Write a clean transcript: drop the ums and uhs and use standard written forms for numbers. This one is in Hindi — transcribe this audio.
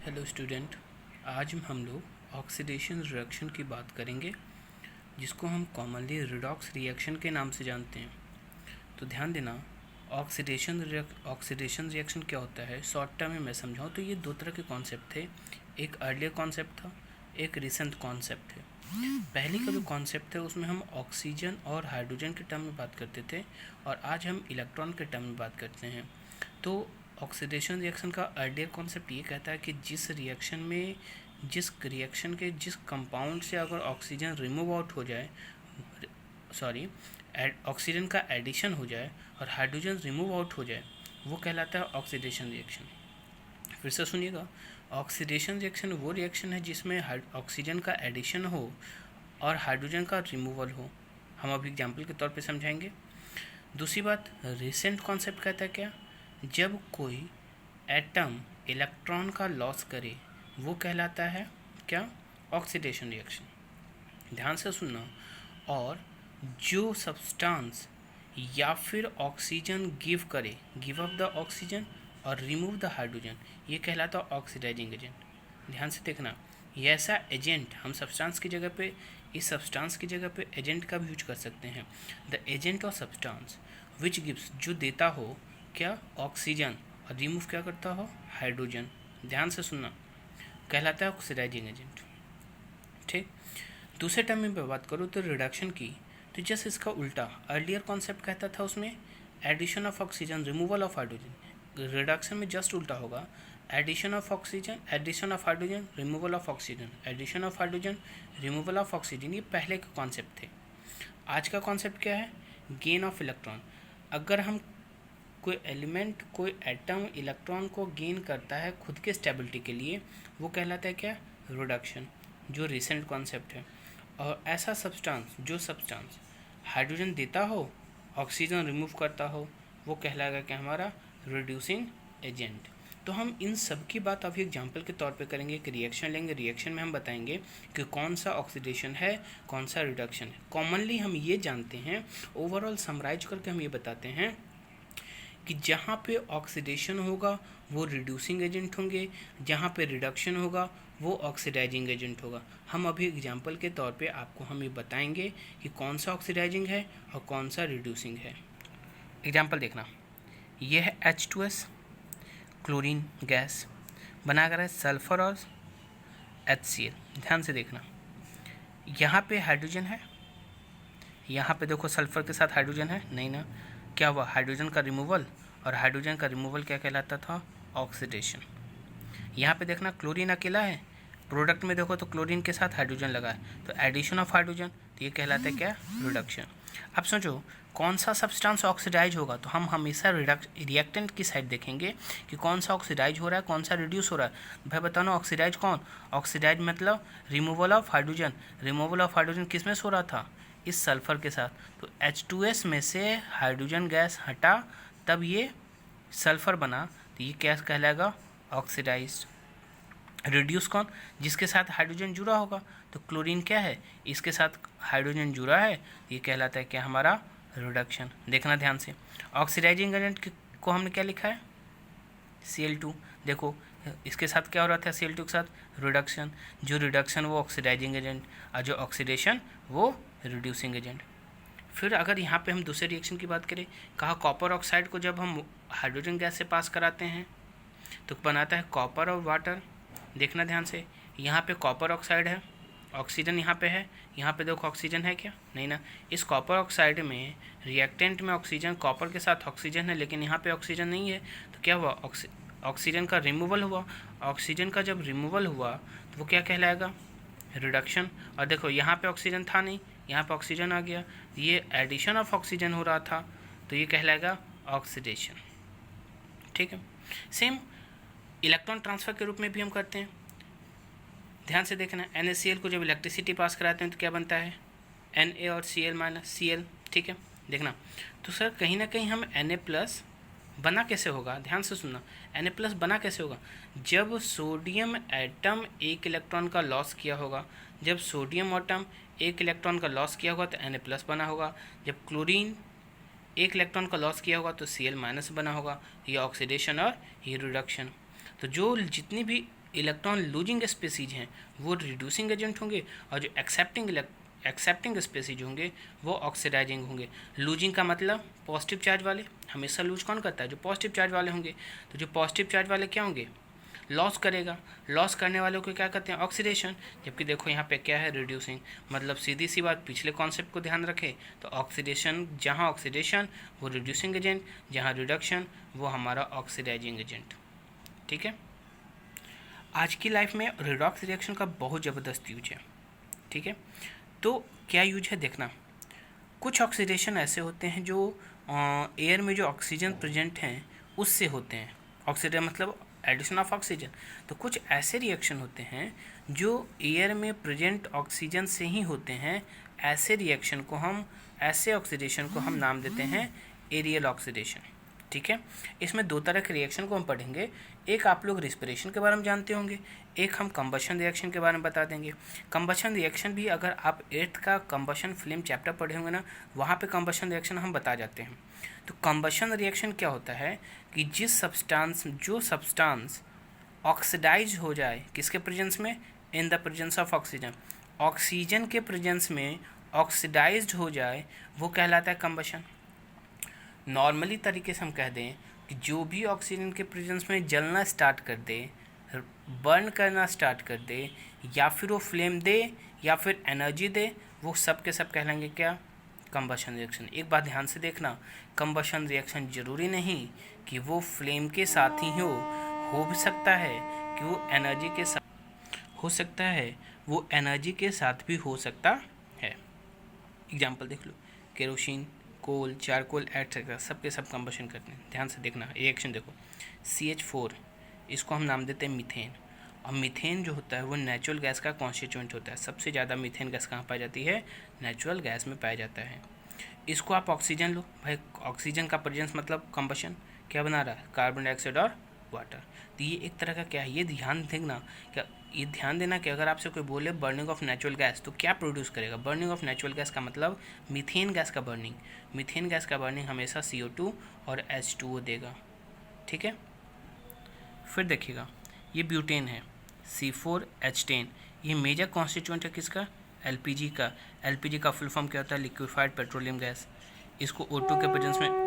Hello student. आज हम लोग ऑक्सीडेशन रिएक्शन की बात करेंगे, जिसको हम कॉमनली रिडॉक्स रिएक्शन के नाम से जानते हैं। तो ध्यान देना, ऑक्सीडेशन रिएक्शन क्या होता है, शॉर्ट टर्म में मैं समझाऊँ तो ये दो तरह के कॉन्सेप्ट थे। एक अर्लियर कॉन्सेप्ट था, एक रिसेंट कॉन्सेप्ट है। पहले का जो कॉन्सेप्ट है उसमें हम ऑक्सीजन और हाइड्रोजन के टर्म में बात करते थे, और आज हम इलेक्ट्रॉन के टर्म में बात करते हैं। तो ऑक्सीडेशन रिएक्शन का आइडियल कॉन्सेप्ट ये कहता है कि जिस रिएक्शन के जिस कंपाउंड से अगर ऑक्सीजन रिमूव आउट हो जाए, ऑक्सीजन का एडिशन हो जाए और हाइड्रोजन रिमूव आउट हो जाए, वो कहलाता है ऑक्सीडेशन रिएक्शन। फिर से सुनिएगा, ऑक्सीडेशन रिएक्शन वो रिएक्शन है जिसमें ऑक्सीजन का एडिशन हो और हाइड्रोजन का रिमूवल हो। हम अभी एग्जाम्पल के तौर पे समझाएंगे। दूसरी बात, रिसेंट कॉन्सेप्ट कहता है क्या, जब कोई एटम इलेक्ट्रॉन का लॉस करे वो कहलाता है क्या, ऑक्सीडेशन रिएक्शन। ध्यान से सुनना। और जो सब्सटेंस या फिर ऑक्सीजन गिव करे, गिव अप द ऑक्सीजन और रिमूव द हाइड्रोजन, ये कहलाता है ऑक्सीडाइजिंग एजेंट। ध्यान से देखना, ये ऐसा एजेंट हम सब्सटेंस की जगह पे, इस सब्सटेंस की जगह पे एजेंट का भी यूज कर सकते हैं। The agent of substance which gives, जो देता हो क्या, ऑक्सीजन, और रिमूव क्या करता हो, हाइड्रोजन। ध्यान से सुनना, कहलाता है ऑक्सीडाइजिंग एजेंट। ठीक। दूसरे टर्म में मैं बात करूँ तो रिडक्शन की, तो जस्ट इसका उल्टा, अर्लियर कॉन्सेप्ट कहता था उसमें addition of oxygen, removal of hydrogen. Reduction में जस्ट उल्टा होगा, addition of oxygen, addition of hydrogen, removal of oxygen, addition of hydrogen, removal of oxygen. ये पहले के कॉन्सेप्ट थे। आज का कॉन्सेप्ट क्या है, गेन ऑफ इलेक्ट्रॉन। अगर हम कोई एलिमेंट, कोई एटम इलेक्ट्रॉन को गेन करता है खुद के स्टेबिलिटी के लिए, वो कहलाता है क्या, रिडक्शन, जो रिसेंट कॉन्सेप्ट है। और ऐसा सब्सटेंस, जो सब्सटेंस हाइड्रोजन देता हो, ऑक्सीजन रिमूव करता हो, वो कहलाएगा क्या, हमारा रिड्यूसिंग एजेंट। तो हम इन सब की बात अभी एग्जाम्पल के तौर पे करेंगे कि रिएक्शन लेंगे, रिएक्शन में हम बताएंगे कि कौन सा ऑक्सीडेशन है, कौन सा रिडक्शन है। कॉमनली हम ये जानते हैं, ओवरऑल समराइज करके हम ये बताते हैं कि जहाँ पे ऑक्सीडेशन होगा वो रिड्यूसिंग एजेंट होंगे, जहाँ पे रिडक्शन होगा वो ऑक्सीडाइजिंग एजेंट होगा। हम अभी एग्जांपल के तौर पे आपको हम ये बताएंगे कि कौन सा ऑक्सीडाइजिंग है और कौन सा रिड्यूसिंग है। एग्जांपल देखना, ये है H2S, क्लोरीन गैस, बना कर है सल्फर और HCl। ध्यान से देखना, यहाँ पे हाइड्रोजन है, यहाँ पे देखो सल्फर के साथ हाइड्रोजन है, नहीं ना, क्या हुआ, हाइड्रोजन का रिमूवल, और हाइड्रोजन का रिमूवल क्या कहलाता था, ऑक्सीडेशन। यहाँ पे देखना क्लोरीन अकेला है, प्रोडक्ट में देखो तो क्लोरीन के साथ हाइड्रोजन लगा है, तो एडिशन ऑफ हाइड्रोजन, तो ये कहलाता है क्या, रिडक्शन। अब सोचो कौन सा सब्सटेंस ऑक्सीडाइज होगा, तो हम हमेशा रिएक्टेंट की साइड देखेंगे कि कौन सा ऑक्सीडाइज हो रहा है, कौन सा रिड्यूस हो रहा है। भाई बताओ ना, ऑक्सीडाइज कौन, ऑक्सीडाइज मतलब removal of hydrogen. Removal of hydrogen किस में हो रहा था, इस सल्फर के साथ। तो H2S में से हाइड्रोजन गैस हटा, तब ये सल्फर बना, तो ये क्या कहलाएगा, ऑक्सीडाइज्ड। रिड्यूस कौन, जिसके साथ हाइड्रोजन जुड़ा होगा, तो क्लोरीन क्या है, इसके साथ हाइड्रोजन जुड़ा है, ये कहलाता है क्या, हमारा रिडक्शन। देखना ध्यान से, ऑक्सीडाइजिंग एजेंट को हमने क्या लिखा है, Cl2। देखो इसके साथ क्या हो रहा था, Cl2 के साथ रिडक्शन, जो रिडक्शन वो ऑक्सीडाइजिंग एजेंट, और जो ऑक्सीडेशन वो रिड्यूसिंग एजेंट। फिर अगर यहाँ पे हम दूसरे रिएक्शन की बात करें, कहा कॉपर ऑक्साइड को जब हम हाइड्रोजन गैस से पास कराते हैं तो बनाता है कॉपर और वाटर। देखना ध्यान से, यहाँ पे कॉपर ऑक्साइड है, ऑक्सीजन यहाँ पे है, यहाँ पे देखो ऑक्सीजन है क्या, नहीं ना। इस कॉपर ऑक्साइड में रिएक्टेंट में ऑक्सीजन, कॉपर के साथ ऑक्सीजन है, लेकिन यहाँ पे ऑक्सीजन नहीं है, तो क्या हुआ, ऑक्सीजन का रिमूवल हुआ। ऑक्सीजन का जब रिमूवल हुआ तो वो क्या कहलाएगा, रिडक्शन। और देखो यहाँ पे ऑक्सीजन था नहीं, यहाँ पे ऑक्सीजन आ गया, ये एडिशन ऑफ ऑक्सीजन हो रहा था, तो ये कहलाएगा ऑक्सीडेशन। ठीक है। सेम इलेक्ट्रॉन ट्रांसफ़र के रूप में भी हम करते हैं। ध्यान से देखना, NaCl को जब इलेक्ट्रिसिटी पास कराते हैं तो क्या बनता है, Na और Cl माइनस Cl। ठीक है, देखना। तो सर कहीं ना कहीं हम Na+ बना कैसे होगा, ध्यान से सुनना, Na+ बना कैसे होगा, जब सोडियम एटम एक इलेक्ट्रॉन का लॉस किया होगा। जब सोडियम एटम एक इलेक्ट्रॉन का लॉस किया होगा तो Na+ बना होगा। जब क्लोरीन एक इलेक्ट्रॉन का लॉस किया होगा तो Cl- बना होगा। ये ऑक्सीडेशन और ये रिडक्शन। तो जो जितनी भी इलेक्ट्रॉन लूजिंग स्पीसीज हैं वो रिड्यूसिंग एजेंट होंगे, और जो एक्सेप्टिंग स्पीसीज होंगे वो ऑक्सीडाइजिंग होंगे। लूजिंग का मतलब पॉजिटिव चार्ज वाले, हमेशा लूज कौन करता है? जो पॉजिटिव चार्ज वाले होंगे। तो जो पॉजिटिव चार्ज वाले क्या होंगे? लॉस करेगा। लॉस करने वालों को क्या कहते हैं? ऑक्सीडेशन। जबकि देखो यहाँ पे क्या है? रिड्यूसिंग। मतलब सीधी सी बात, पिछले कॉन्सेप्ट को ध्यान रखें तो ऑक्सीडेशन, जहाँ ऑक्सीडेशन वो रिड्यूसिंग एजेंट, जहाँ रिडक्शन वो हमारा ऑक्सीडाइजिंग एजेंट। ठीक है। आज की लाइफ में रिडॉक्स रिएक्शन का बहुत ज़बरदस्त यूज है। ठीक है। तो क्या यूज है देखना। कुछ ऑक्सीडेशन ऐसे होते हैं जो एयर में जो ऑक्सीजन प्रेजेंट हैं उससे होते हैं। ऑक्सीजन मतलब एडिशन ऑफ ऑक्सीजन। तो कुछ ऐसे रिएक्शन होते हैं जो एयर में प्रेजेंट ऑक्सीजन से ही होते हैं। ऐसे ऑक्सीडेशन को हम नाम देते हैं एरियल ऑक्सीडेशन। ठीक है। इसमें दो तरह के रिएक्शन को हम पढ़ेंगे। एक आप लोग रिस्पिरेशन के बारे में जानते होंगे, एक हम कंबशन रिएक्शन के बारे में बता देंगे। कंबशन रिएक्शन भी अगर आप 8th का कंबशन फिल्म चैप्टर पढ़े होंगे ना, वहाँ पे कंबशन रिएक्शन हम बता जाते हैं। तो कंबशन रिएक्शन क्या होता है कि जो सब्सटेंस ऑक्सीडाइज हो जाए किसके प्रेजेंस में? In the presence of oxygen. Oxygen के प्रेजेंस में ऑक्सीडाइज्ड हो जाए वो कहलाता है कंबशन। नॉर्मली तरीके से हम कह दें कि जो भी ऑक्सीजन के प्रेजेंस में जलना स्टार्ट कर दे, बर्न करना स्टार्ट कर दे, या फिर वो फ्लेम दे या फिर एनर्जी दे, वो सब के सब कहलाएंगे क्या? Combustion reaction. एक बात ध्यान से देखना, कंबशन रिएक्शन जरूरी नहीं कि वो फ्लेम के साथ ही हो भी सकता है कि वो एनर्जी के साथ हो सकता है, वो एनर्जी के साथ भी हो सकता है। एग्जाम्पल देख लो, केरोसिन, कोल, चारकोल एटसेट्रा सब के सब कंबशन करते हैं। ध्यान से देखना रिएक्शन देखो। CH4 इसको हम नाम देते हैं मीथेन। और मीथेन जो होता है वो नेचुरल गैस का कॉन्स्टिट्यूएंट होता है। सबसे ज़्यादा मीथेन गैस कहाँ पाई जाती है? नेचुरल गैस में पाया जाता है। इसको आप ऑक्सीजन लो भाई, ऑक्सीजन का प्रेजेंस मतलब कंबशन क्या बना रहा है? कार्बन डाइऑक्साइड और वाटर। तो ये एक तरह का क्या है, ये ध्यान देना कि अगर आपसे कोई बोले बर्निंग ऑफ नेचुरल गैस तो क्या प्रोड्यूस करेगा? बर्निंग ऑफ नेचुरल गैस का मतलब मीथेन गैस का बर्निंग। मीथेन गैस का बर्निंग हमेशा CO2 और H2O देगा। ठीक है। फिर देखिएगा, ये ब्यूटेन है, C4H10। ये मेजर कॉन्स्टिट्यूएंट है किसका? LPG का। LPG का फुल फॉर्म क्या होता है? Liquefied petroleum gas. इसको O2 के प्रेजेंस में